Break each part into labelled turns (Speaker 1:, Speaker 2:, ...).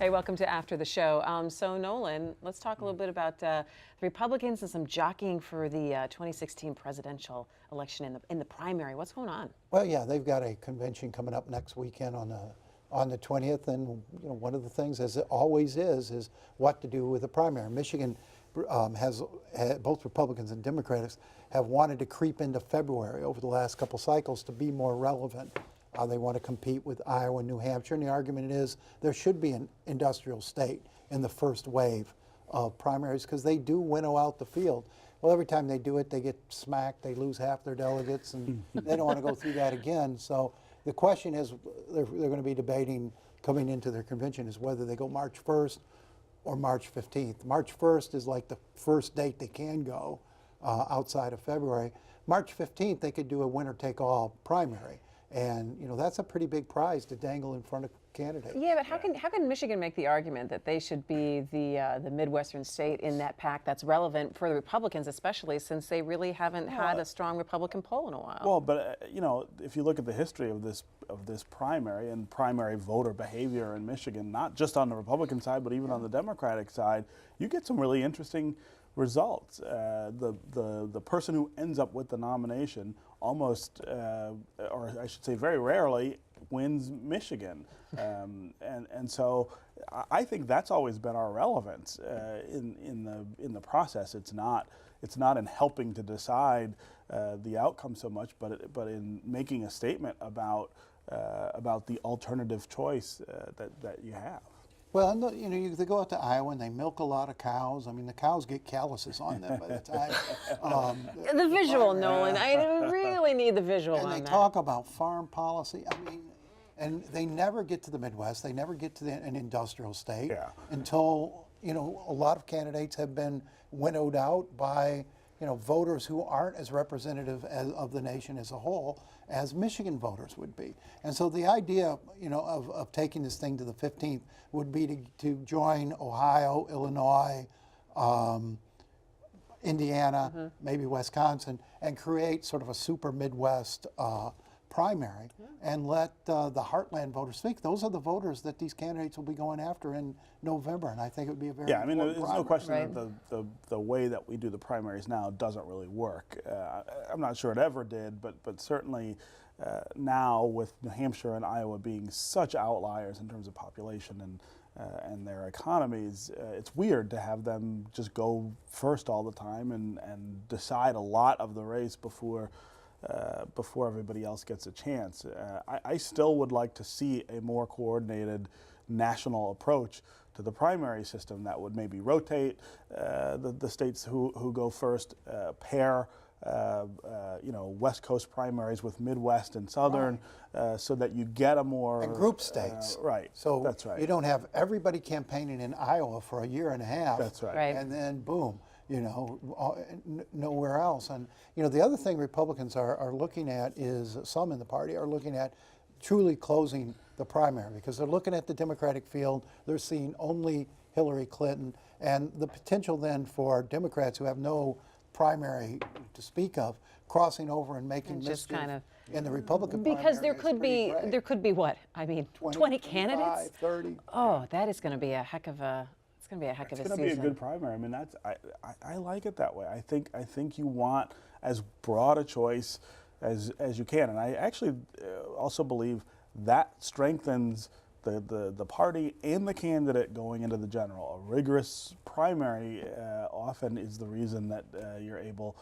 Speaker 1: Hey, welcome to After the Show. So Nolan, let's talk a little bit about the Republicans and some jockeying for the 2016 presidential election in the primary. What's going on?
Speaker 2: Well, yeah, they've got a convention coming up next weekend on the 20th, and one of the things, as it always is what to do with the primary. Michigan has both Republicans and Democrats have wanted to creep into February over the last couple cycles to be more relevant. They want to compete with Iowa and New Hampshire, and the argument is there should be an industrial state in the first wave of primaries because they do winnow out the field. Well, every time they do it, they get smacked, they lose half their delegates, and they don't want to go through that again. So the question is, they're going to be debating coming into their convention is whether they go March 1st or March 15th. March 1st is like the first date they can go outside of February. March 15th, they could do a winner-take-all primary. And that's a pretty big prize to dangle in front of candidates.
Speaker 1: Yeah, but how can Michigan make the argument that they should be the Midwestern state in that pack that's relevant for the Republicans, especially since they really haven't had a strong Republican poll in a while?
Speaker 3: Well, but if you look at the history of this primary and primary voter behavior in Michigan, not just on the Republican side, but even on the Democratic side, you get some really interesting results. The person who ends up with the nomination almost, or I should say very rarely, wins Michigan. And so I think that's always been our relevance in the process. It's not in helping to decide the outcome so much, but in making a statement about the alternative choice that you have.
Speaker 2: Well, they go out to Iowa and they milk a lot of cows. I mean, the cows get calluses on them by the time.
Speaker 1: The visual, Nolan. I really need the visual on that.
Speaker 2: And they talk about farm policy. I mean, and they never get to the Midwest. They never get to an industrial state until, a lot of candidates have been winnowed out by, voters who aren't as representative of the nation as a whole as Michigan voters would be. And so the idea, of taking this thing to the 15th would be to join Ohio, Illinois, Indiana, maybe Wisconsin, and create sort of a super Midwest primary and let the heartland voters speak. Those are the voters that these candidates will be going after in November, and I think it would be a very
Speaker 3: there's no question
Speaker 1: right.
Speaker 3: that the way that we do the primaries now doesn't really work. I'm not sure it ever did, but certainly now with New Hampshire and Iowa being such outliers in terms of population and their economies, it's weird to have them just go first all the time and decide a lot of the race before everybody else gets a chance. I still would like to see a more coordinated national approach to the primary system that would maybe rotate the states who go first, pair West Coast primaries with Midwest and Southern, so that you get a more...
Speaker 2: And group states.
Speaker 3: Right,
Speaker 2: so
Speaker 3: that's right.
Speaker 2: You don't have everybody campaigning in Iowa for a year and a half.
Speaker 3: That's right.
Speaker 2: And then boom. Nowhere else. And, the other thing Republicans are looking at is, some in the party are looking at truly closing the primary because they're looking at the Democratic field. They're seeing only Hillary Clinton, and the potential then for Democrats who have no primary to speak of crossing over and making mischief in the Republican primary.
Speaker 1: Because there could be what? I mean, 20 candidates?
Speaker 2: 30.
Speaker 1: Oh, that is going to be a heck of a... It's going to be a heck of a season.
Speaker 3: It's going to be a good primary. I mean, I like it that way. I think you want as broad a choice as you can, and I actually also believe that strengthens the party and the candidate going into the general. A rigorous primary often is the reason that you're able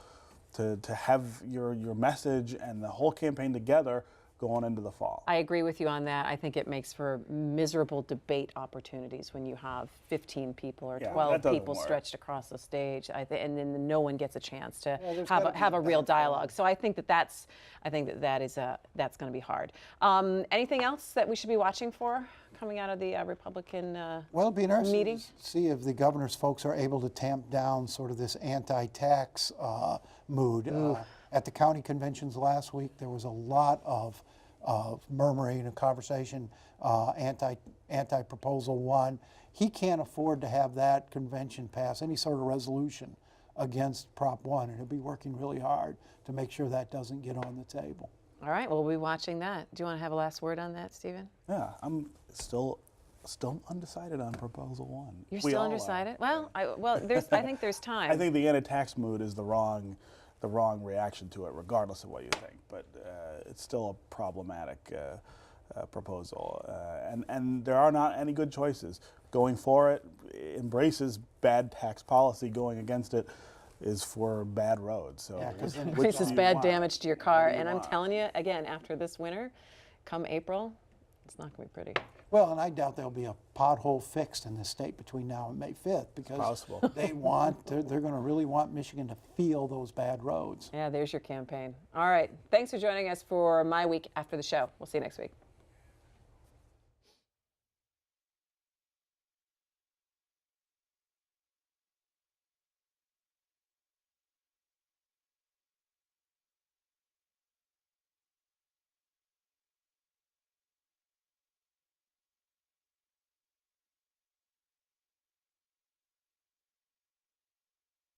Speaker 3: to have your message and the whole campaign together going into the fall.
Speaker 1: I agree with you on that. I think it makes for miserable debate opportunities when you have 15 people or 12 people stretched across the stage, and then no one gets a chance to have a real dialogue. So I think that's going to be hard. Anything else that we should be watching for coming out of the Republican
Speaker 2: well, it'd be interesting
Speaker 1: meeting?
Speaker 2: To see if the governor's folks are able to tamp down sort of this anti-tax mood. At the county conventions last week, there was a lot of murmuring and conversation, anti-proposal one. He can't afford to have that convention pass any sort of resolution against Prop 1, and he'll be working really hard to make sure that doesn't get on the table.
Speaker 1: All right, well, we'll be watching that. Do you want to have a last word on that, Stephen?
Speaker 3: Yeah, I'm still Still undecided on proposal 1.
Speaker 1: You're
Speaker 3: We
Speaker 1: still
Speaker 3: all are.
Speaker 1: undecided? Well, I think there's time.
Speaker 3: I think the anti-tax mood is the wrong reaction to it, regardless of what you think. But it's still a problematic proposal, and there are not any good choices. Going for it embraces bad tax policy. Going against it is for bad roads. So
Speaker 1: This is bad damage to your car, and I'm telling you, again, after this winter, come April, it's not going to be pretty.
Speaker 2: Well, and I doubt there'll be a pothole fixed in this state between now and May 5th because they're going to really want Michigan to feel those bad roads.
Speaker 1: Yeah, there's your campaign. All right. Thanks for joining us for MiWeek After the Show. We'll see you next week.